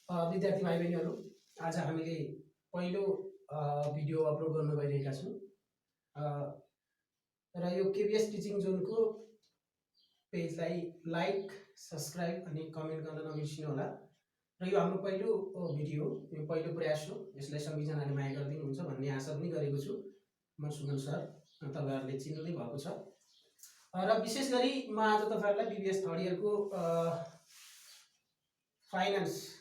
विद्यार्थी भाइ बहिनीहरू, आज हामीले पहिलो भिडियो अपलोड गर्न गइरहेका छौँ र यो केबीएस टिचिङ जोनको पेजलाई लाइक, सब्सक्राइब अनि कमेन्ट गर्न नबिर्सिनु होला। र यो हाम्रो पहिलो भिडियो, यो पहिलो प्रयास हो। यसलाई सबैजनाले माया गरिदिनुहुन्छ भन्ने आशा पनि गरेको छु। म सुमन सर, तपाईँहरूले चिन्नु नै भएको छ। र विशेष गरी म आज तपाईँहरूलाई बीबीएस थर्ड इयरको फाइनान्स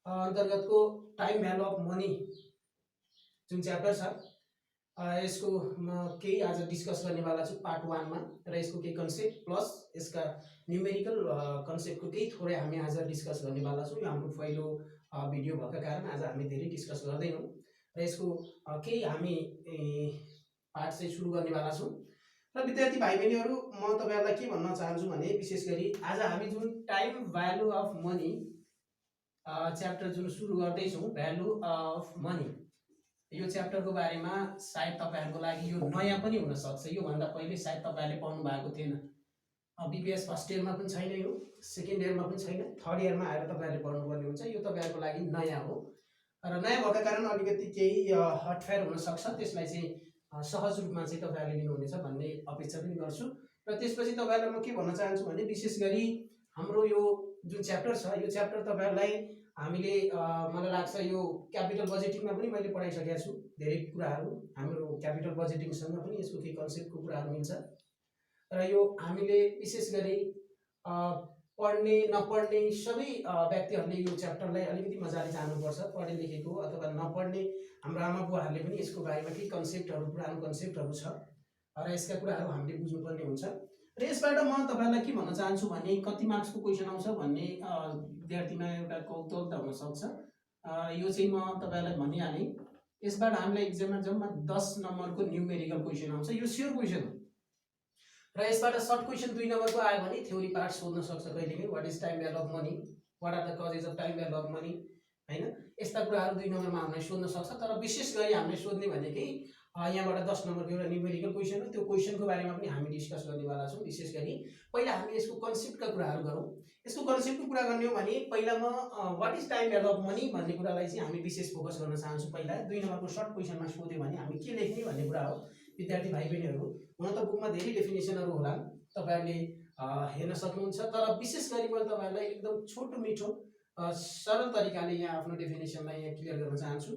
अन्तर्गतको टाइम भ्यालु अफ मनी जुन च्याप्टर छ, यसको म केही आज डिस्कस गर्नेवाला छु पार्ट 1 मा। र यसको केही कन्सेप्ट प्लस यसका न्युमेरिकल कन्सेप्टको केही थोरै हामी आज डिस्कस गर्नेवाला छौँ। यो हाम्रो पहिलो भिडियो भएका कारण आज हामी धेरै डिस्कस गर्दैनौँ र यसको केही हामी पार्ट चाहिँ सुरु गर्नेवाला छौँ। र विद्यार्थी भाइ बहिनीहरू, म तपाईँहरूलाई के भन्न चाहन्छु भने विशेष गरी आज हामी जुन time value of money chapter जुन सुरु गर्दैछौँ, भ्यालु अफ मनी, यो च्याप्टरको बारेमा सायद तपाईँहरूको लागि यो नयाँ पनि हुनसक्छ। योभन्दा पहिले सायद तपाईँहरूले पढ्नु भएको थिएन। बीबीएस फर्स्ट इयरमा पनि छैन, यो सेकेन्ड इयरमा पनि छैन, थर्ड इयरमा आएर तपाईँहरूले पढ्नुपर्ने हुन्छ। यो तपाईँहरूको लागि नयाँ हो र नयाँ भएका कारण अलिकति केही हटफेयर हुनसक्छ। त्यसलाई चाहिँ सहज रूपमा चाहिँ तपाईँहरूले लिनुहुनेछ भन्ने अपेक्षा पनि गर्छु। र त्यसपछि तपाईँहरूलाई म के भन्न चाहन्छु भने विशेष गरी हाम्रो यो जुन च्याप्टर छ, यो च्याप्टर तपाईँहरूलाई हामीले मलाई लाग्छ यो क्यापिटल बजेटिङमा पनि मैले पढाइसकेको छु धेरै कुराहरू। हाम्रो क्यापिटल बजेटिङसँग पनि यसको केही कन्सेप्टको कुराहरू मिल्छ। र यो हामीले विशेष गरी पढ्ने नपढ्ने सबै व्यक्तिहरूले यो च्याप्टरलाई अलिकति मजाले जान्नुपर्छ। पढे लेखेको अथवा नपढ्ने हाम्रो आमा बुवाहरूले पनि यसको बारेमा केही कन्सेप्टहरू, पुरानो कन्सेप्टहरू छ र यसका कुराहरू हामीले बुझ्नुपर्ने हुन्छ। र यसबाट म तपाईँलाई के भन्न चाहन्छु भने कति मार्क्सको क्वेसन आउँछ भन्ने विद्यार्थीमा एउटा कौतूहलता हुनसक्छ। यो चाहिँ म तपाईँलाई भनिहालेँ। यसबाट हामीलाई एक्जाममा जम्मा 10 नम्बरको न्युमेरिकल क्वेसन आउँछ। यो स्योर क्वेसन हो। र यसबाट सर्ट क्वेसन 2 नम्बरको आयो भने थ्योरी पार्ट सोध्न सक्छ कहिलेकाहीँ। What is time value of money, what are the causes of time value of money, हैन, यस्ता कुराहरू 2 नम्बरमा हामीलाई सोध्न सक्छ। तर विशेष गरी हामीले सोध्ने भनेकै यहाँबाट 10 नम्बरको एउटा न्युमेरिकल क्वेसन हो। त्यो क्वेसनको बारेमा पनि हामी डिस्कस गर्नेवाला छौँ। विशेष गरी पहिला हामी यसको कन्सेप्टका कुराहरू गरौँ। यसको कन्सेप्टको कुरा गर्ने हो भने पहिला म what is time value of money भन्ने कुरालाई चाहिँ हामी विशेष फोकस गर्न चाहन्छु। पहिला 2 नम्बरको सर्ट क्वेसनमा सोध्यो भने हामी के लेख्ने भन्ने कुरा हो। विद्यार्थी भाइ बहिनीहरू, हुन त बुकमा धेरै डेफिनेसनहरू होला, तपाईँहरूले हेर्न सक्नुहुन्छ। तर विशेष गरी मैले तपाईँहरूलाई एकदम छोटो मिठो सरल तरिकाले यहाँ आफ्नो डेफिनेसनलाई यहाँ क्लियर गर्न चाहन्छु।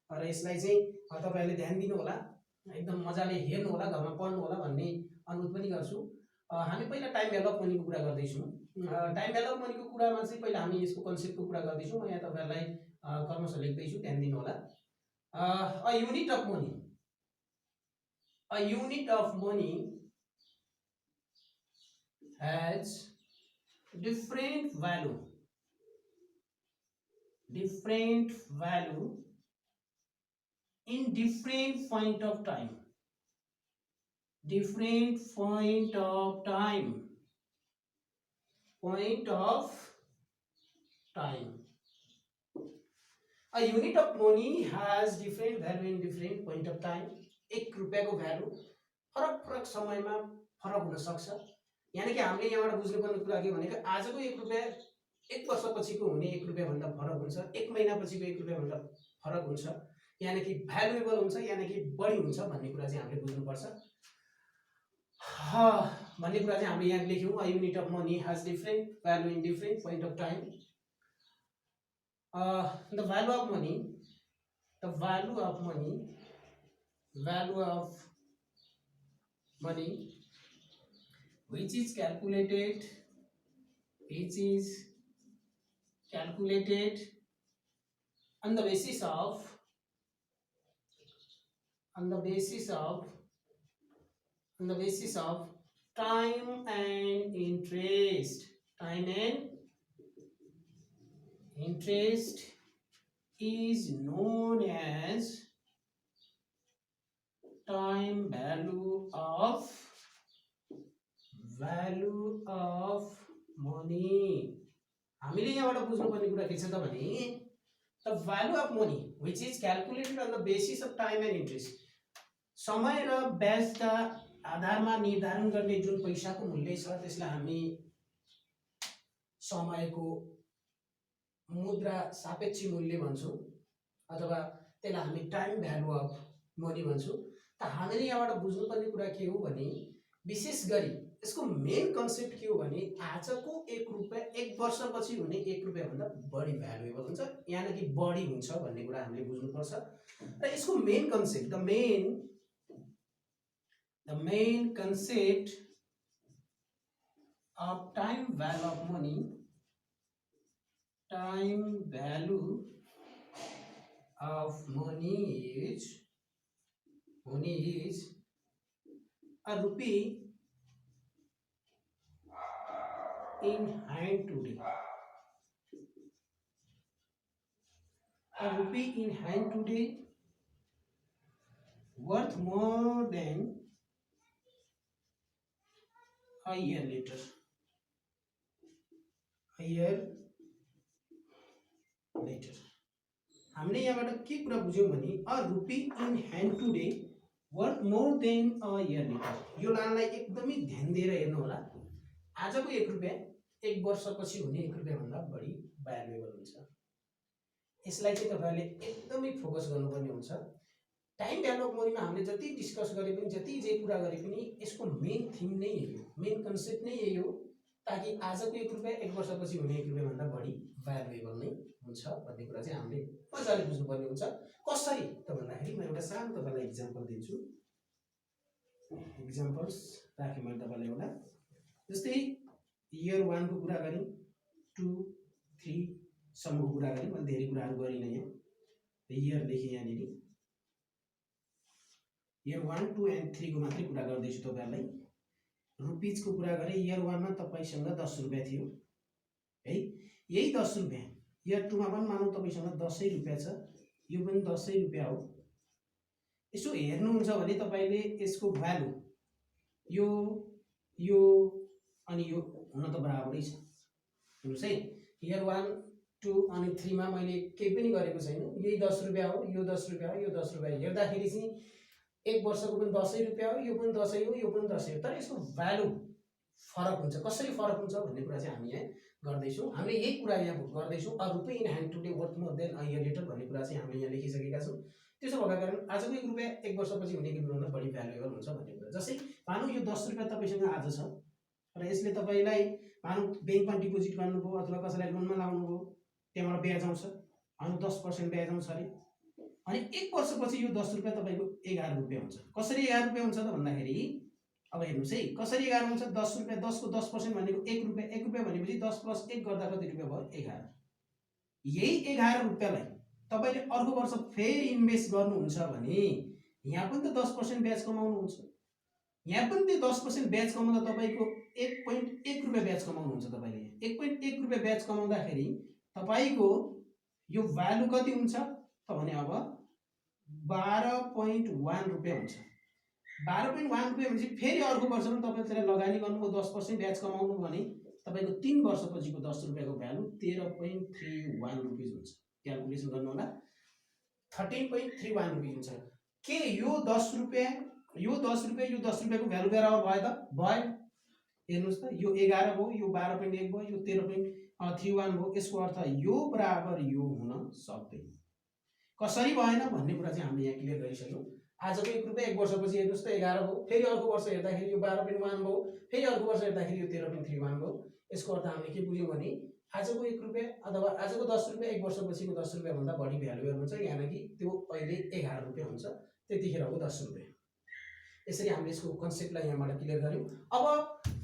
र यसलाई चाहिँ तपाईँहरूले ध्यान दिनु होला, एकदम मजाले हेर्नु होला, घरमा पढ्नु होला भन्ने अनुरोध पनि गर्छु। हामी पहिला टाइम भ्यालु अफ मनीको कुरा गर्दैछौँ। टाइम भ्यालु अफ मनीको कुरामा चाहिँ पहिला हामी यसको कन्सेप्टको कुरा गर्दैछौँ। म यहाँ तपाईँहरूलाई क्रमशः लेख्दैछु, ध्यान दिनु होला। A unit of money, a unit of money has different value in different point of time, a unit of money has different value in different point of time. 1 रुपैयाँको value फरक समयमा फरक हुन सक्छ। यानी कि हामीले यहाँबाट बुझ्नुपर्ने कुरा के भनेको आजको 1 रुपैयाँ 1 वर्षपछिको हुने 1 रुपैयाँ भन्दा फरक हुन्छ, 1 महिनापछिको 1 रुपैयाँ भन्दा फरक हुन्छ। यानी कि भ्यालुएबल हुन्छ, यानी कि बढी हुन्छ भन्ने कुरा चाहिँ हामीले बुझ्नुपर्छ। भन्ने कुरा चाहिँ हामीले यहाँ लेख्यौँ। A unit of money has different value in different point of time. The value of money which is calculated on the basis of time and interest. Interest is known as time value of money. हामीले यहाँबाट बुझ्नुपर्ने कुरा के छ त भने the value of money which is calculated on the basis of time and interest, समय र ब्याजका आधारमा निर्धारण गर्ने जुन पैसाको मूल्य छ त्यसलाई हामी समयको मुद्रा सापेक्षी मूल्य भन्छौँ अथवा त्यसलाई हामी टाइम भ्यालु अफ मनी भन्छौँ। त हामीले यहाँबाट बुझ्नुपर्ने कुरा के हो भने विशेष गरी यसको मेन कन्सेप्ट के हो भने आजको 1 रुपैयाँ 1 वर्षपछि हुने 1 रुपैयाँ भन्दा बढी भ्यालुएबल हुन्छ, यानि कि बढी हुन्छ भन्ने कुरा हामीले बुझ्नुपर्छ। र यसको main concept the main concept of time value of money is a rupee in hand today. A rupee in hand today worth more than a year later. हामीले यहाँबाट के कुरा बुझ्यौं भने a rupee in hand today worth more than a year later. यो लाइनलाई एकदमै ध्यान दिएर हेर्नु होला। आजको 1 रुपैयाँ 1 वर्षपछि हुने 1 रुपैयाँ भन्दा बढी भ्यालुएबल हुन्छ। यसलाई चाहिँ तपाईहरुले एकदमै फोकस गर्नुपर्ने हुन्छ। टाइम भ्यालु अफ मनीमा हामीले जति डिस्कस गरे पनि जति जे कुरा गरे पनि यसको मेन थिम नै यही हो, मेन कन्सेप्ट नै यही हो, ताकि आजको 1 रुपैयाँ 1 वर्षपछि हुने 1 रुपैयाँ भन्दा बढी भ्यालुएबल नै हुन्छ भन्ने कुरा चाहिँ हामीले मजाले बुझ्नुपर्ने हुन्छ। कसरी त भन्दाखेरि म एउटा सानो तपाईलाई एक्जाम्पल दिन्छु। एक्जाम्पल्स राखे मैले तपाईलाई एउटा, जस्तै इयर 1 को कुरा गरे, 2 3 सम्मको कुरा गरे, मैले धेरै कुराहरु गरिन यहाँ। इयर लेखे यहाँ नि इयर 1 2 एन्ड 3 को मात्रै कुरा गर्दै छु तपाईहरुलाई। रुपीज को कुरा गरे इयर 1 मा तपाईसँग 10 रुपैयाँ थियो है, यही 10 रुपैयाँ इयर 2 मा पनि मानौ तपाईसँग 10 रुपैयाँ छ, यो पनि 10 रुपैयाँ हो। यसो हेर्नुहुन्छ भने तपाईले यसको भ्यालु यो अनि यो हुन त बराबरै छ। हेर्नुस् है, इयर 1 2 अनि 3 मा मैले केही पनि गरेको छैन, यही 10 रुपैयाँ हो, यो 10 रुपैयाँ हो, यो 10 रुपैयाँ। हेर्दाखेरि चाहिँ 1 वर्षको पनि 10 रुपैयाँ हो, यो पनि 10 हो, यो पनि 10 हो। तर यसको भ्यालु फरक हुन्छ। कसरी फरक हुन्छ भन्ने कुरा चाहिँ हामी यहाँ गर्दैछौँ। हामीले यही कुरा यहाँ गर्दैछौँ। A rupee in hand today worth more than a year later भन्ने कुरा चाहिँ हामीले यहाँ लेखिसकेका छौँ। त्यसो भएका कारण आजको 1 रुपैयाँ 1 वर्षपछि हुने 1 रुपैयाँ भन्दा बढी भ्यालुएबल हुन्छ भन्ने कुरा। जस्तै मानौ यो 10 रुपैयाँ तपाईसँग आज छ र यसले तपाईलाई मानौ बैंकमा डिपोजिट गर्नुभयो अथवा कसैलाई लोनमा लाउनुभयो, त्यहाँबाट ब्याज आउँछ, अनि 10% ब्याज आउँछ अरे, अनि 1 वर्षपछि यो 10 रुपैयाँ तपाईको 11 रुपैयाँ हुन्छ। कसरी 11 रुपैयाँ हुन्छ त भन्दाखेरि अब हेर्नुस् है, कसरी 11 हुन्छ? 10 रुपैयाँ 10 को 10% भनेको 1 रुपैयाँ, 1 रुपैयाँ भनेपछि 10 प्लस 1 गर्दा कति रुपैयाँ भयो? 11। यही 11 रुपैयाँलाई तपाईले अर्को वर्ष फेरि इन्भेस्ट गर्नुहुन्छ भने यहाँ पनि त 10% ब्याज कमाउनुहुन्छ, यहाँ पनि त्यो 10% ब्याज कमाउँदा तपाईको 1.1 रुपैयाँ ब्याज कमाउनुहुन्छ। तपाईले 1.1 रुपैयाँ ब्याज कमाउँदाखेरि तपाईको यो भ्यालु कति हुन्छ त भने अब 12.1 रुपैयाँ हुन्छ। 12.1 रुपैयाँ भनेपछि फेरि अर्को वर्ष पनि तपाईले त्यसलाई लगानी गर्नुभयो, 10% ब्याज कमाउनु भने तपाईको 3 वर्षपछिको 10 रुपैयाँको भ्यालु 13.31 रुपैयाँ हुन्छ। क्याल्कुलेसन गर्नु होला, 13.31 रुपैयाँ हुन्छ। के यो 10 रुपैयाँ यो 10 रुपैयाँ यो 10 रुपैयाँको भ्यालु बराबर भयो त? भयो। हेर्नुस् त, यो 11 भयो, यो 12.1 भयो, यो 13.31 भयो। यसको अर्थ यो बराबर यो हुन सक्दैन। कसरी भएन भन्ने कुरा चाहिँ हामीले यहाँ क्लियर गरिसक्यौं। आजको 1 रुपैयाँ 1 वर्षपछि हेर्नुस् त 11 भयो, फेरि अर्को वर्ष हेर्दाखेरि यो 12.1 भयो, फेरि अर्को वर्ष हेर्दाखेरि यो 13.31 भयो। यसको अर्थ हामीले के बुझ्यौं भने आजको 1 रुपैयाँ अथवा आजको 10 रुपैयाँ 1 वर्षपछिको 10 रुपैयाँ भन्दा बढी भ्यालुएबल हुन्छ, यानी कि त्यो अहिले 11 रुपैयाँ हुन्छ, त्यतिखेरको 10 रुपैयाँ। यसरी हामीले यसको कन्सेप्टलाई यहाँबाट क्लियर गर्यौं। अब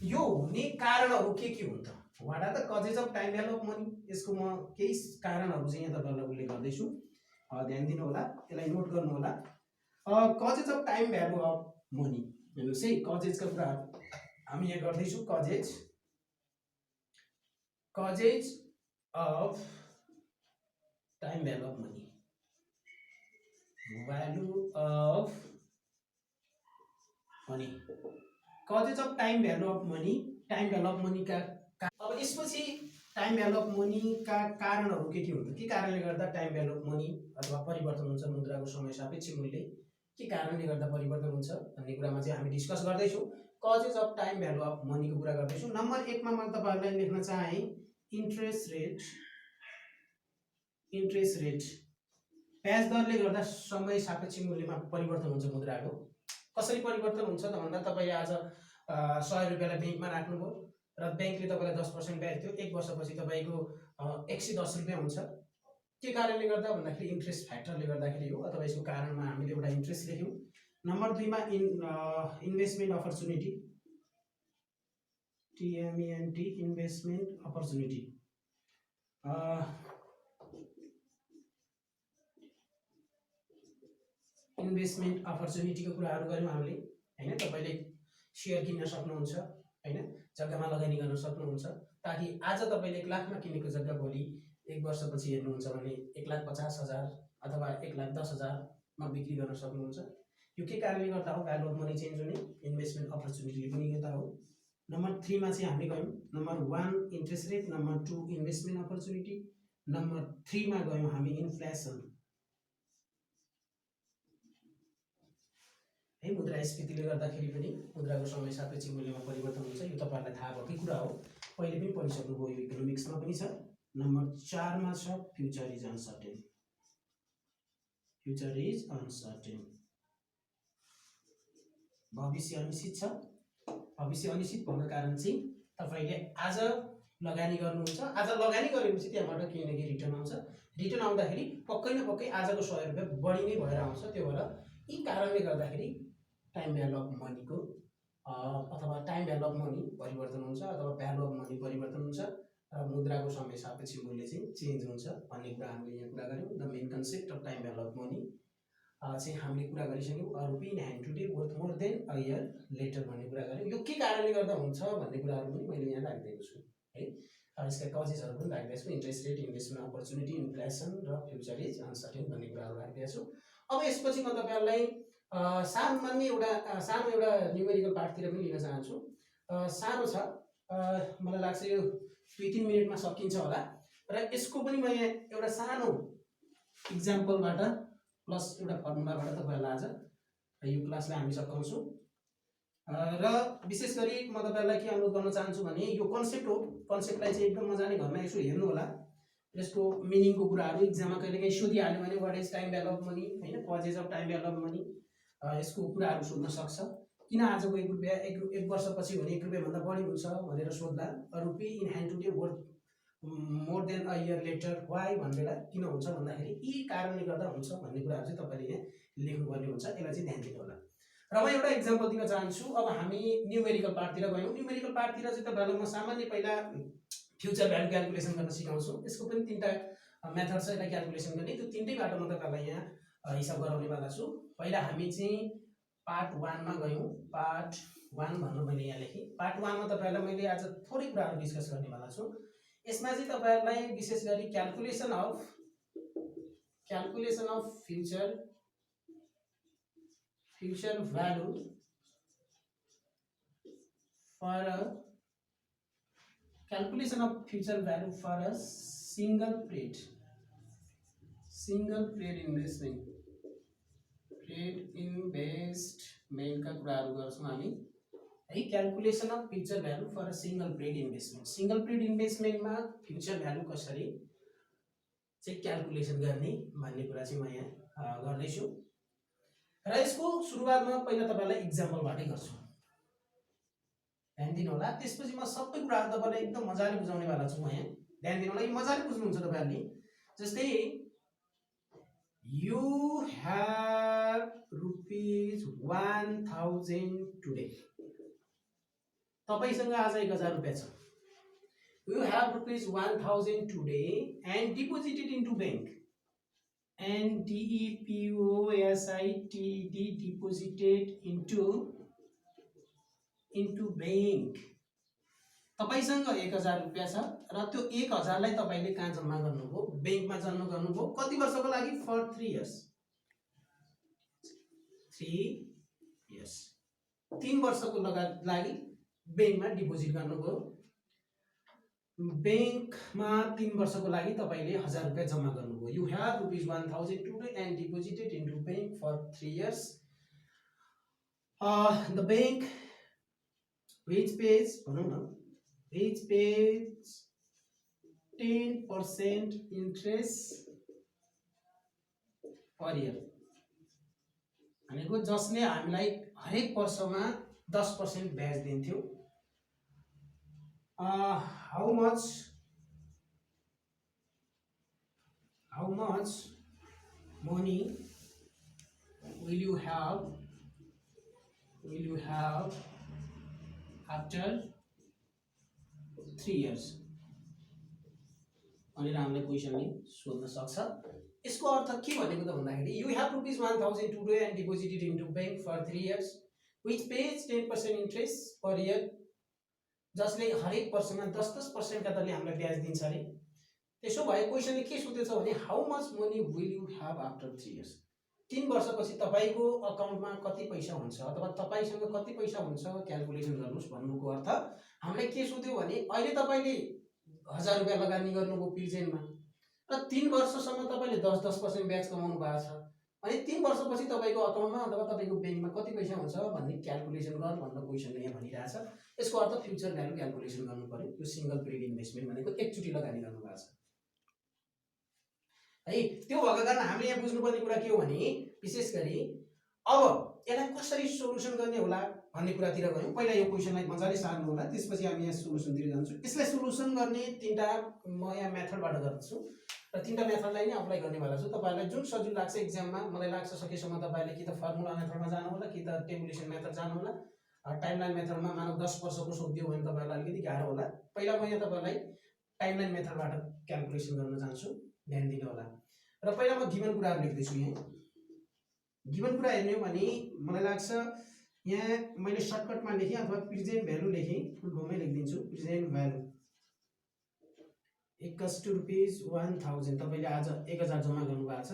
यो हुने कारणहरु के हुन् त? What are the causes of time value of money? यसको म केही कारणहरु चाहिँ यहाँ तपाईहरुलाई उल्लेख गर्दैछु, ध्यान दिनु होला, यसलाई नोट गर्नु होला। Causes of time value of money, हेर्नुस् है, कजेस का कुरा हामी यहाँ गर्दैछौँ। Causes of time value of money, value of money, causes of time value of money, time value of money का। अब यसपछि टाइम भ्यालु अफ मनी का कारणहरु के हुन्? के कारणले गर्दा टाइम भ्यालु अफ मनी अथवा परिवर्तन हुन्छ, मुद्राको समय सापेक्ष मूल्य के कारणले गर्दा परिवर्तन हुन्छ भन्ने कुरामा चाहिँ हामी डिस्कस गर्दै छौं। Causes of time value of money को कुरा गर्दै छौं। नम्बर 1 मा मैले तपाईहरुलाई लेख्न चाहे इन्ट्रेस्ट रेट इन्ट्रेस्ट रेट ब्याज दरले गर्दा समय सापेक्ष मूल्यमा परिवर्तन हुन्छ मुद्राको। कसरी परिवर्तन हुन्छ त भन्दा तपाईले आज 100 रुपैयाँलाई ब्याङ्कमा राख्नुभयो र ब्याङ्कले तपाईलाई 10% ब्याज दियो, 1 वर्षपछि तपाईको 110 रुपैयाँ हुन्छ। के कारणले गर्दा भन्दाखेरि इन्ट्रेस्ट फ्याक्टरले गर्दाखेरि हो, अथवा यसको कारणमा हामीले एउटा इन्ट्रेस्ट लेख्यौं। नम्बर 2 मा investment opportunity, TMENT investment opportunity. Investment अपर्चुनिटीको कुराहरु गर्यौं हामीले हैन। तपाईले शेयर किन्न सक्नुहुन्छ हैन, जग्गामा लगानी गर्न सक्नुहुन्छ, ताकि आज तपाईले 1 लाखमा किनेको जग्गा भोलि 1 वर्षपछि हेर्नुहुन्छ भने 1,50,000 अथवा 1,10,000 मा बिक्री गर्न सक्नुहुन्छ। यो के कारणले गर्दा हो? भ्यालु अफ मनी चेन्ज हुने, इन्भेस्टमेन्ट अपर्चुनिटीले पनि गर्दा हो। नम्बर 3 मा चाहिँ हामी गयौं number 1 interest rate, number 2 investment opportunity, number 3 मा गयौं हामी इन्फ्लेसन है। मुद्रास्फीतिले गर्दाखेरि पनि मुद्राको समय सापेक्ष मूल्यमा परिवर्तन हुन्छ, यो तपाईहरुलाई थाहा भएकै कुरा हो, पहिले पनि पढिसक्नुभयो, यो इकोनोमिक्समा पनि छ। नम्बर 4 मा छ future is uncertain, future is uncertain, भविष्य अनिश्चित छ। भविष्य अनिश्चित भएको कारण चाहिँ तपाईले आज लगानी गर्नुहुन्छ, आज लगानी गरेपछि त्यहाँबाट केही न केही रिटर्न आउँछ, रिटर्न आउँदाखेरि पक्कै न पक्कै आजको 100 रुपैयाँ बढी नै भएर आउँछ। त्यो भएर यी कारणले गर्दाखेरि टाइम भ्यालु अफ मनीको अथवा टाइम भ्यालु अफ मनी परिवर्तन हुन्छ अथवा भ्यालु अफ मनी परिवर्तन हुन्छ र मुद्राको समय सापेक्ष मूल्य चाहिँ चेन्ज हुन्छ भन्ने कुरा हामीले यहाँ कुरा गर्यौं। The main concept of time value of money चाहिँ हामीले कुरा गरिसक्यौं। A rupee in hand today worth more than a year later भन्ने कुरा गर्यौं। यो के कारणले गर्दा हुन्छ भन्ने कुराहरु पनि मैले यहाँ राखिदिएको छु है। यसका कजेसहरु पनि राखिदिएको छु, interest rate, investment opportunity, inflation र फ्युचर इज अनसर्टेन भन्ने कुराहरु राखिदिएको छु। अब यसपछि म तपाईहरुलाई सामान्य एउटा सानो एउटा न्युमेरिकल पार्टतिर पनि लिन चाहन्छु। सानो छ, मलाई लाग्छ यो 2-3 मिनेटमा सकिन्छ होला र यसको पनि म यहाँ एउटा सानो एक्जाम्पलबाट प्लस एउटा फर्मुलाबाट तपाईहरुलाई आज यो क्लासलाई हामी सकाउँछौं। र विशेष गरी म तपाईहरुलाई के अनुरोध गर्न चाहन्छु भने यो कन्सेप्ट हो, कन्सेप्टलाई चाहिँ एकदम मजाले घरमा यसो हेर्नु होला। यसको मिनिङको कुराहरु एक्जाममा कहिलेकाहीँ सोधिहाल्यो भने what is time value of money हैन, causes of time value of money, यसको कुराहरु सोध्न सक्छ। किन आजको 1 रुपैयाँ 1 वर्षपछि हुने 1 रुपैयाँ भन्दा बढी हुन्छ भनेर सोध्ला। A rupee in hand today worth more than a year later why भनेर किन हुन्छ भन्दाखेरि यी कारणले गर्दा हुन्छ भन्ने कुराहरु चाहिँ तपाईले यहाँ लेख्नुपर्ने हुन्छ। यसलाई चाहिँ ध्यान दिनु होला। र म एउटा एक्जाम्पल दिन चाहन्छु। अब हामी न्युमेरिकल पार्टतिर गयौं। न्युमेरिकल पार्टतिर चाहिँ तपाईहरुलाई म सामान्य पहिला फ्युचर भ्यालु क्याल्कुलेसन गर्न सिकाउँछु। यसको पनि 3टा मेथड छ यसलाई क्याल्कुलेसन गर्ने। त्यो 3टै बाटो म तपाईहरुलाई यहाँ हिसाब गराउनेवाला छु। पहिला हामी चाहिँ पार्ट 1 मा गयौं। पार्ट 1 भनेर मैले यहाँ लेखे। पार्ट 1 मा तपाईहरुलाई मैले आज थोरै कुराहरु डिस्कस गर्नेवाला छु। यसमा चाहिँ तपाईहरुलाई विशेष गरी calculation of future value for a single paid investment का कुराहरु गर्छौं हामी है। Calculation of future value for a single paid investment, single paid इन्भेस्टमेन्टमा फ्युचर भ्यालु कसरी चाहिँ क्याल्कुलेसन गर्ने भन्ने कुरा चाहिँ म यहाँ गर्दै छु। र यसको सुरुवातमा पहिला तपाईहरुलाई एक्जाम्पलबाटै गर्छु, ध्यान दिनु होला। त्यसपछि म सबै कुराहरु तपाईहरुलाई एकदम मजाले बुझाउनेवाला छु। म यहाँ ध्यान दिनु होला, यो मजाले बुझ्नुहुन्छ तपाईहरुले। जस्तै you have rupees 1000 today, तपाईसँग आज 1000 रुपैयाँ छ। You have rupees 1000 today and deposited into bank, and deposited deposited into bank। तपाईसँग 1000 रुपैयाँ छ र त्यो 1000 लाई तपाईले कहाँ जम्मा गर्नुभयो? बैंकमा जम्मा गर्नुभयो। कति वर्षको लागि? For 3 years. 3 वर्षको लागि बैंकमा डिपोजिट गर्नुभयो। बैंकमा 3 वर्षको लागि तपाईले 1000 रुपैयाँ जम्मा गर्नुभयो। You have rupees 1000 today and deposited into bank for 3 years. The bank which pays 10% interest per year भनेको जसले हामीलाई हरेक वर्षमा 10% ब्याज दिन्थ्यो। How much money will you have after 3 years भनेर हामीले क्वेसनले सोध्न सक्छ। यसको अर्थ के भनेको त भन्दाखेरि you have ₹1000 today and deposited into bank for 3 years which pays 10% interest per year, जसले हरेक वर्षमा 10% का दरले हामीलाई ब्याज दिन्छ अरे। त्यसो भए क्वेसनले के सोधेछ भने how much money will you have after 3 years, 3 वर्षपछि तपाईको अकाउन्टमा कति पैसा हुन्छ अथवा तपाईसँग कति पैसा हुन्छ क्याल्कुलेसन गर्नुस् भन्नुको अर्थ हामीलाई के सोध्यो भने अहिले तपाईले ₹1000 लगानी गर्नुभयो प्रेजेन्टमा र 3 वर्षसम्म तपाईले 10% ब्याज कमाउनु भएको छ, अनि 3 वर्षपछि तपाईको अकाउन्टमा अथवा तपाईको बैंकमा कति पैसा हुन्छ भन्ने क्याल्कुलेसन गर भनेर क्वेसनले यहाँ भनिरहेछ। यसको अर्थ फ्युचर भ्यालु क्याल्कुलेसन गर्नु पर्यो। यो सिंगल पिरियड इन्भेस्टमेन्ट भनेको एकचोटी लगानी गर्नु भएको छ है। त्यो भएको कारण हामीले यहाँ बुझ्नुपर्ने कुरा के हो भने विशेष गरी अब यसलाई कसरी सोलुसन गर्ने होला भन्ने कुरातिर गयौं। पहिला यो क्वेसनलाई मजाले सार्नु होला, त्यसपछि हामी यहाँ सोलुसनतिर जान्छौँ। यसलाई सोलुसन गर्ने तीनटा म यहाँ मेथडबाट गर्छु र तीनटा मेथडलाई नै अप्लाई गर्नेवाला छु। तपाईहरुलाई जुन सजिलो लाग्छ एक्जाममा, मलाई लाग्छ सकेसम्म तपाईहरुले कि त फर्मुला मेथडमा जानु होला कि त टेबुलेसन मेथड जानु होला। टाइमलाइन मेथडमा मानव 10 वर्षको सोधियो भने तपाईहरुलाई अलिकति गाह्रो होला। पहिला म यहाँ तपाईहरुलाई टाइमलाइन मेथडबाट क्याल्कुलेसन गर्न चाहन्छु, ध्यान दिनु होला। र पहिला म गिवन कुराहरु लेख्दै छु। यहाँ गिवन कुरा हेर्ने हो भने मलाई लाग्छ यहाँ मैले सर्टकटमा लेखे अथवा प्रेजेन्ट भ्यालु लेखे, फुल फर्ममै लेखिदिन्छु। प्रेजेन्ट भ्यालु इक्वल्स टु ₹1000 तपाईले आज 1000 जम्मा गर्नु भएको छ।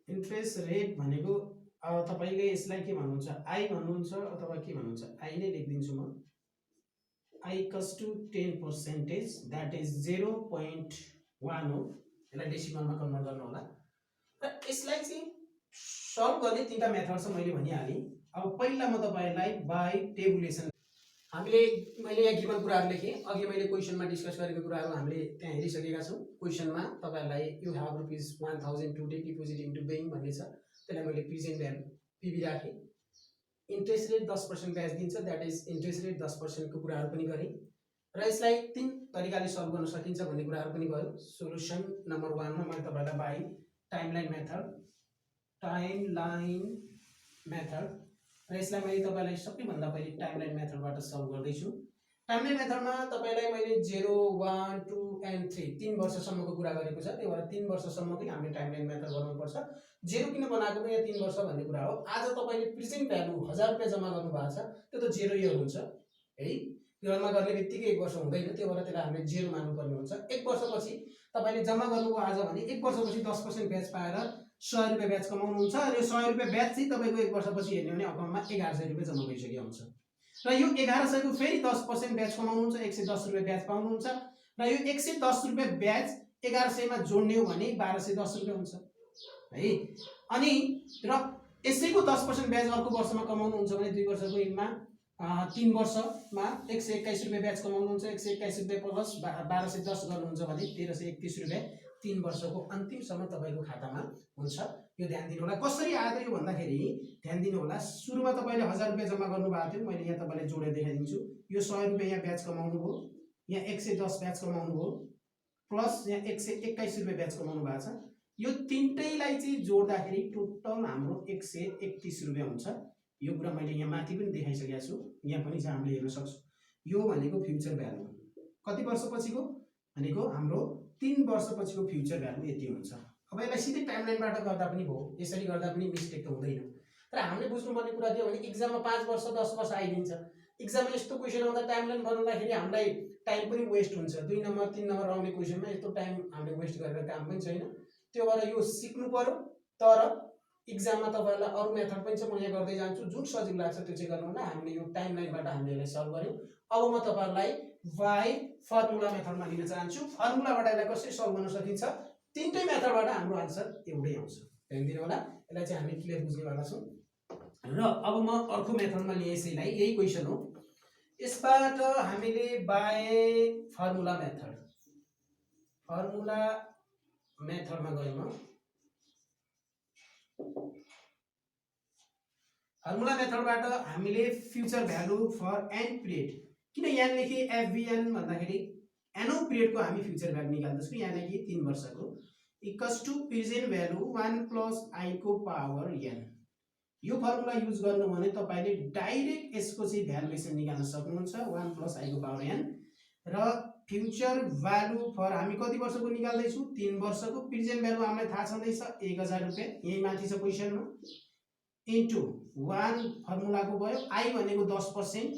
इन्ट्रेस्ट रेट भनेको तपाईले यसलाई के भन्नुहुन्छ, आई भन्नुहुन्छ अथवा के भन्नुहुन्छ, आई नै लेखिदिन्छु म। I equals to 10% that is 0.1 हो। यसलाई डेसिमलमा कन्भर्ट गर्नु होला र यसलाई चाहिँ सल्भ गर्ने तीनटा मेथड छ मैले भनिहाले। अब पहिला म तपाईहरुलाई बाइ टेबुलेसन मैले यहाँ गिवन कुराहरु लेखे, अघि मैले क्वेसनमा डिस्कस गरेको कुराहरु हामीले त्यहाँ हेरिसकेका छौं। क्वेसनमा तपाईहरुलाई you have ₹1000 today deposit into bank भन्ने छ, त्यसलाई मैले प्रेजेन्ट भ्यालु पीबी राखे। इन्ट्रेस्ट रेट 10% ब्याज दिन्छ, दैट इज इन्ट्रेस्ट रेट 10% को कुराहरु पनि गरे र यसलाई तीन तरिकाले सल्भ गर्न सकिन्छ भन्ने कुराहरु पनि भयो। सोलुसन नम्बर 1 मा मैले तपाईहरुलाई बाइ टाइमलाइन मेथड र यसलाई मैले तपाईलाई सबैभन्दा पहिले टाइमलाइन मेथडबाट सल्भ गर्दै छु। टाइमलाइन मेथडमा तपाईलाई मैले 0 1 2 एन्ड 3 3 वर्षसम्मको कुरा गरेको छ, त्यही भएर 3 वर्षसम्मकै हामीले टाइमलाइन मेथड बनाउनु पर्छ। 0 किन बनाएको यहाँ 3 वर्ष भन्ने कुरा हो। आज तपाईले प्रेजेन्ट भ्यालु ₹1000 जम्मा गर्नु भएको छ, त्यो त 0 इयर हुन्छ है। जम्मा गर्ने बित्तिकै 1 वर्ष हुँदैन, त्यही भएर त्यसलाई हामीले 0 मान्नुपर्ने हुन्छ। 1 वर्षपछि तपाईले जम्मा गर्नुभयो आज भने 1 वर्षपछि 10% ब्याज पाएर ₹100 ब्याज कमाउनुहुन्छ र यो ₹100 ब्याज चाहिँ तपाईको 1 वर्षपछि हेर्ने हो भने अकाउन्टमा ₹1100 जम्मा भइसकेको हुन्छ र यो 1100 को फेरि 10% ब्याज कमाउनुहुन्छ, ₹110 ब्याज पाउनुहुन्छ र यो ₹110 ब्याज 1100 मा जोड्ने हो भने ₹1210 हुन्छ है। अनि र यसैको 10% ब्याज अर्को वर्षमा कमाउनुहुन्छ भने 2 वर्षको इनमा 3 वर्षमा ₹121 ब्याज कमाउनुहुन्छ, ₹121 प्लस 1210 गर्नुहुन्छ भने ₹1331 3 वर्षको अन्तिमसम्म तपाईको खातामा हुन्छ। यो ध्यान दिनु होला। कसरी आयो यो भन्दाखेरि ध्यान दिनु होला। सुरुमा तपाईले ₹1000 जम्मा गर्नु भएको थियो, मैले यहाँ तपाईलाई जोडेर देखाइदिन्छु। यो ₹100 यहाँ ब्याज कमाउनु भयो, यहाँ 110 ब्याज कमाउनु भयो, प्लस यहाँ ₹121 ब्याज कमाउनु भएको छ। यो तीनटैलाई चाहिँ जोड्दाखेरि टोटल हाम्रो ₹131 हुन्छ। यो कुरा मैले यहाँ माथि पनि देखाइसकेको छु, यहाँ पनि चाहिँ हामीले हेर्न सक्छौं। यो भनेको फ्युचर भ्यालु कति वर्षपछिको भनेको हाम्रो 3 वर्षपछिको फ्युचर भ्यालु यति हुन्छ। अब यसलाई सिधै टाइमलाइनबाट गर्दा पनि भयो, यसरी गर्दा पनि मिस्टेक त हुँदैन। तर हामीले बुझ्नुपर्ने कुरा के हो भने एक्जाममा 5 वर्ष 10 वर्ष आइदिन्छ। एक्जाममा यस्तो क्वेशन आउँदा टाइमलाइन बनाउँदाखेरि हामीलाई टाइम पनि वेस्ट हुन्छ। 2 नम्बर 3 नम्बर आउने क्वेशनमा यस्तो टाइम हामीले वेस्ट गरेर काम पनि छैन। त्यो भएर यो सिक्नु पर्यो। तर एक्जाममा तपाईहरुलाई अरु मेथड पनि छ, म यहाँ गर्दै जान्छु। जुन सजिलो लाग्छ त्यो चाहिँ गर्नु होला। हामीले यो टाइमलाइनबाट हामीले यसलाई सल्भ गर्यौं। अब म तपाईहरुलाई बाइ फर्मुला मेथडमा लिन चाहन्छु। फर्मुलाबाट यसलाई कसरी सल्भ गर्न सकिन्छ, तीनटै मेथडबाट हाम्रो आन्सर एउटै आउँछ। ध्यान दिनु होला। यसलाई चाहिँ हामी क्लियर बुझ्नेवाला छौं। र अब म अर्को मेथडमा लिए यसैलाई, यही क्वेशन हो। यसबाट हामीले बाइ फर्मुला मेथडमा गएँ म। फर्मुला मेथडबाट हामीले future value for N period, किन यहाँ लेखे एफबिएन भन्दाखेरि एनौं पिरियडको हामी फ्युचर भ्यालु निकाल्दैछौँ। यहाँ लेखे 3 वर्षको equals to present value 1 plus I को पावर एन। यो फर्मुला युज गर्नु भने तपाईले डाइरेक्ट यसको चाहिँ भ्यालुएसन निकाल्न सक्नुहुन्छ 1 प्लस आई को पावर एन। र फ्युचर भ्यालु फर हामी कति वर्षको निकाल्दै छौं? 3 वर्षको। प्रेजेन्ट भ्यालु हामीलाई थाहा छँदैछ 1000 रुपैयाँ, यही माथि छ क्वेशनमा, इन्टु 1 फर्मुलाको भयो। आई भनेको 10%,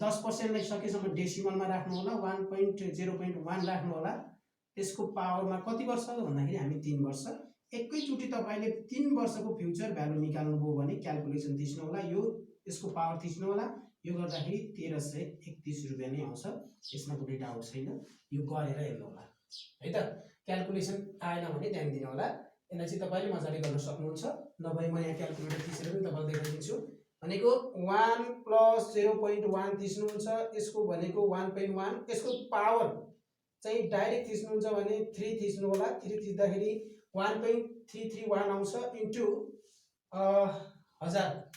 10% लाई सकेसम्म डेसिमलमा राख्नु होला, 1.0.1 राख्नु होला। त्यसको पावरमा कति वर्ष भन्दाखेरि हामी 3 वर्ष। एकैचोटी तपाईले 3 वर्षको फ्युचर भ्यालु निकाल्नु भयो भने क्याल्कुलेसन थिच्नु होला, यो यसको पावर थिच्नु होला। यो गर्दाखेरि 1331 रुपैयाँ नै आउँछ, यसमा कुनै डाउट छैन। यो गरेर हेर्नु होला है त। क्याल्कुलेसन आएन भने ध्यान दिनु होला। यसलाई चाहिँ तपाईले मजाले गर्न सक्नुहुन्छ, नभए म यहाँ क्याल्कुलेटर थिचेर पनि तपाईलाई देखाइदिन्छु। भनेको 1 प्लस 0.1 थिच्नुहुन्छ, यसको भनेको 1.1, यसको पावर चाहिँ डाइरेक्ट थिच्नुहुन्छ भने 3 थिच्नु होला। 3 थिच्दाखेरि 1.331 आउँछ इन्टु 1000,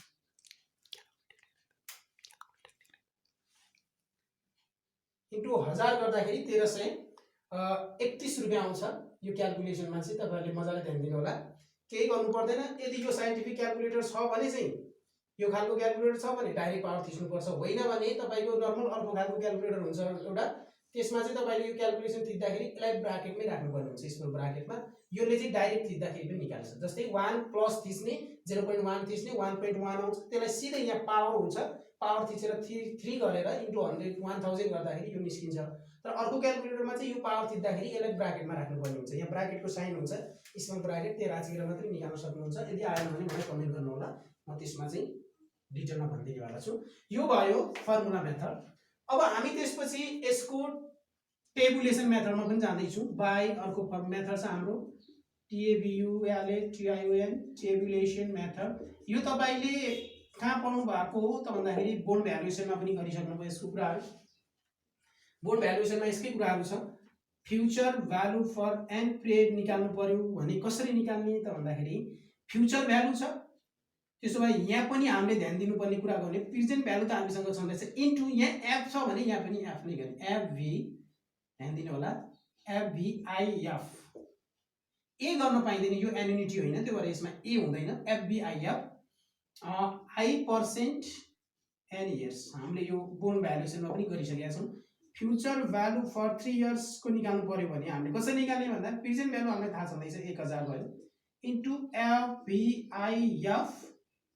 इन्टु 1000 गर्दाखेरि 1331 रुपैयाँ आउँछ। यो क्याल्कुलेसनमा चाहिँ तपाईहरुले मजाले ध्यान दिनु होला, केही गर्नु पर्दैन। यदि यो साइन्टिफिक क्याल्कुलेटर छ भने चाहिँ, यो खालको क्याल्कुलेटर छ भने डाइरेक्ट पावर थिच्नु पर्छ, होइन भने तपाईको नर्मल अर्को खालको क्याल्कुलेटर हुन्छ एउटा, त्यसमा चाहिँ तपाईले यो क्याल्कुलेसन थिच्दाखेरि यसलाई ब्राकेटमै राख्नुपर्ने हुन्छ, स्मल ब्राकेटमा। योले चाहिँ डाइरेक्ट थिच्दाखेरि पनि निकाल्छ। जस्तै 1 प्लस थिच्ने, 0.1 थिच्ने 1.1 आउँछ, त्यसलाई सिधै यहाँ पावर हुन्छ, पावर थिचेर 3 गरेर इन्टु 100 1000 गर्दाखेरि यो निस्किन्छ। तर अर्को क्याल्कुलेटरमा चाहिँ यो पावर थिच्दाखेरि यसलाई ब्राकेटमा राख्नुपर्ने हुन्छ, यहाँ ब्राकेटको साइन हुन्छ, स्मल ब्राकेट, त्यो राखेर मात्रै निकाल्न सक्नुहुन्छ। यदि आएन भने मलाई कमेन्ट गर्नु होला, म त्यसमा चाहिँ डिटेलमा भनिदिनेवाला छु। यो भयो फर्मुला मेथड। अब हामी त्यसपछि यसको टेबुलेसन मेथडमा पनि जाँदैछौँ। बाइ अर्को मेथड छ हाम्रो TABULATION, टेबुलेसन मेथड। यो तपाईले कहाँ पढ्नु भएको हो त भन्दाखेरि बोन्ड भ्यालुएसनमा पनि गरिसक्नुभयो यसको कुराहरू। बोन्ड भ्यालुएसनमा यसकै कुराहरू छ। Future value for N period निकाल्नु पर्यो भने कसरी निकाल्ने त भन्दाखेरि फ्युचर भ्यालु छ, त्यसो भए यहाँ पनि हामीले ध्यान दिनुपर्ने कुरा गर्ने प्रेजेन्ट भ्यालु त हामीसँग छँदैछ, इन्टु यहाँ एफ छ भने यहाँ पनि एफ नै गर्ने, एफभी, ध्यान दिनु होला, एफभिआइएफ। ए गर्न पाइँदैन, यो एन्युनिटी होइन, त्यो भएर यसमा ए हुँदैन। एफभिआइएफ आई पर्सेन्ट एन इयर्स, हामीले यो बोन्ड भ्यालुएसनमा पनि गरिसकेका छौँ। फ्युचर भ्यालु फर 3 इयर्सको निकाल्नु पर्यो भने हामीले कसरी निकाल्ने भन्दा प्रेजेन्ट भ्यालु हामीलाई थाहा छँदैछ 1000 भयो, इन्टु एफभिआइएफ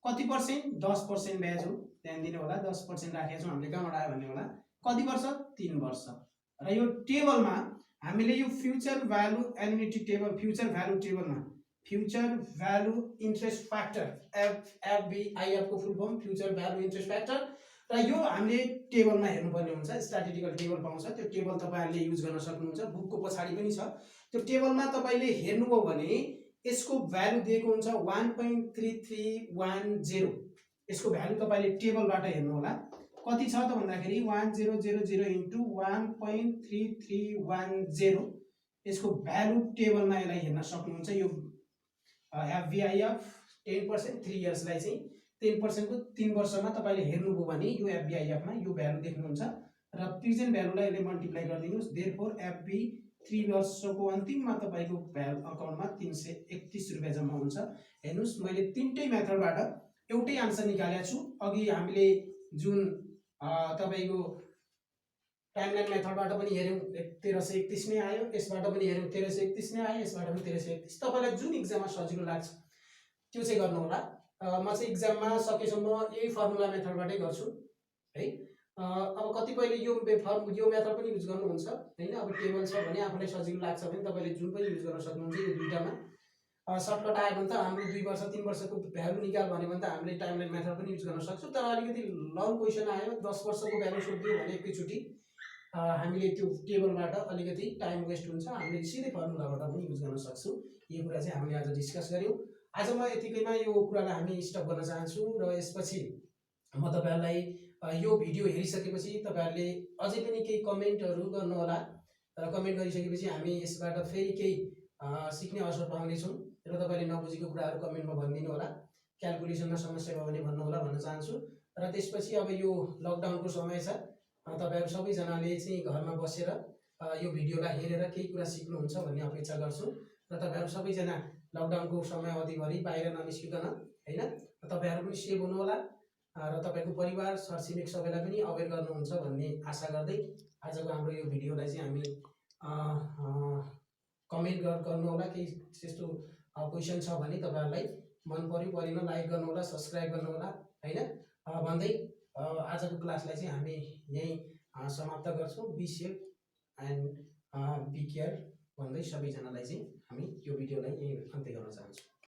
कति पर्सेन्ट? 10% ब्याज हो, ध्यान दिनु होला। 10% राखेका छौँ हामीले, कहाँबाट आयो भन्ने होला, कति वर्ष? 3 वर्ष। र यो टेबलमा हामीले यो future value annuity table, future value टेबलमा future value interest factor, FVIF को full form future value interest factor. र यो हामीले टेबलमा हेर्नुपर्ने हुन्छ, स्ट्याटिस्टिकल टेबल पाउँछ, त्यो टेबल तपाईहरुले युज गर्न सक्नुहुन्छ, बुकको पछाडी पनि छ। त्यो टेबलमा तपाईले हेर्नुभयो भने यसको भ्यालु दिएको हुन्छ 1.3310, यसको भ्यालु तपाईले टेबलबाट हेर्नु होला। कति छ त भन्दाखेरि 1000 इन्टु 1.3310, यसको भ्यालु टेबलमा यसलाई हेर्न सक्नुहुन्छ। यो एफभिआइएफ 10% 3 इयर्सलाई चाहिँ 10% को 3 वर्षमा तपाईले हेर्नुभयो भने यो एफभिआइएफ मा यो भ्यालु देख्नुहुन्छ, र प्रेजेन्ट भ्यालुलाई यसले मल्टिप्लाई गरिदिनुस्। देयरफोर एफबी 3 वर्षको अन्तिममा तपाईको भ्यालु अकाउन्टमा 331 रुपैयाँ जम्मा हुन्छ। हेर्नुस्, मैले तीनटै मेथडबाट एउटै आन्सर निकालेको छु। अघि हामीले जुन तपाईको टाइमलाइन मेथडबाट पनि हेर्यौं 1331 नै आयो, यसबाट पनि हेर्यौं 1331 नै आयो, यसबाट पनि 1331। तपाईलाई जुन एक्जाममा सजिलो लाग्छ त्यो चाहिँ गर्नु होला। म चाहिँ एक्जाममा सकेसम्म यही फर्मुला मेथडबाटै गर्छु है। अब कतिपयले यो मेथड पनि युज गर्नुहुन्छ हैन। अब टेबल छ भने आफुलाई सजिलो लाग्छ भने तपाईले जुन पनि युज गर्न सक्नुहुन्छ यो दुईटामा। सर्टकट आयो भने त हाम्रो 2 वर्ष 3 वर्षको भ्यालु निकाल भन्यो भने त हामीले टाइमलाइन मेथड पनि युज गर्न सक्छौं। तर अलिकति लङ क्वेशन आयो 10 वर्षको भ्यालु सोधियो भने एकैचोटी हामीले त्यो टेबलबाट अलिकति टाइम वेस्ट हुन्छ, हामीले सिधै फर्मुलाबाट पनि युज गर्न सक्छौं। यो कुरा चाहिँ हामीले आज डिस्कस गर्यौं। आज म यतिकैमा यो कुरालाई हामी स्टप गर्न चाहन्छु, र यसपछि म तपाईहरुलाई यो भिडियो हेरिसकेपछि तपाईहरुले अझै पनि केही कमेन्टहरु गर्नु होला, र कमेन्ट गरिसकेपछि हामी यसबाट फेरि केही सिक्ने अवसर पाउनेछौँ र तपाईँले नबुझेको कुराहरू कमेन्टमा भनिदिनु होला, क्यालकुलेसनमा समस्या भयो भने भन्नु होला भन्न चाहन्छु। र त्यसपछि अब यो लकडाउनको समय छ, तपाईँहरू सबैजनाले चाहिँ घरमा बसेर यो भिडियोलाई हेरेर केही कुरा सिक्नुहुन्छ भन्ने अपेक्षा गर्छु। र तपाईँहरू सबैजना लकडाउनको समय अवधिभरि बाहिर ननिस्किकन होइन, तपाईँहरू पनि सेभ हुनु होला र तपाईँको परिवार छरछिमेक सबैलाई पनि अवेर गर्नुहुन्छ भन्ने आशा गर्दै आजको हाम्रो यो भिडियोलाई चाहिँ हामी कमेन्ट गर्नु होला। केही त्यस्तो क्वेसन छ भने तपाईँहरूलाई मन पर्यो परेन लाइक गर्नु होला, सब्सक्राइब गर्नु होला होइन भन्दै आजको क्लासलाई चाहिँ हामी यहीँ समाप्त गर्छौँ। Be safe and be care भन्दै सबैजनालाई चाहिँ हामी यो भिडियोलाई यहीँ अन्त्य गर्न चाहन्छौँ।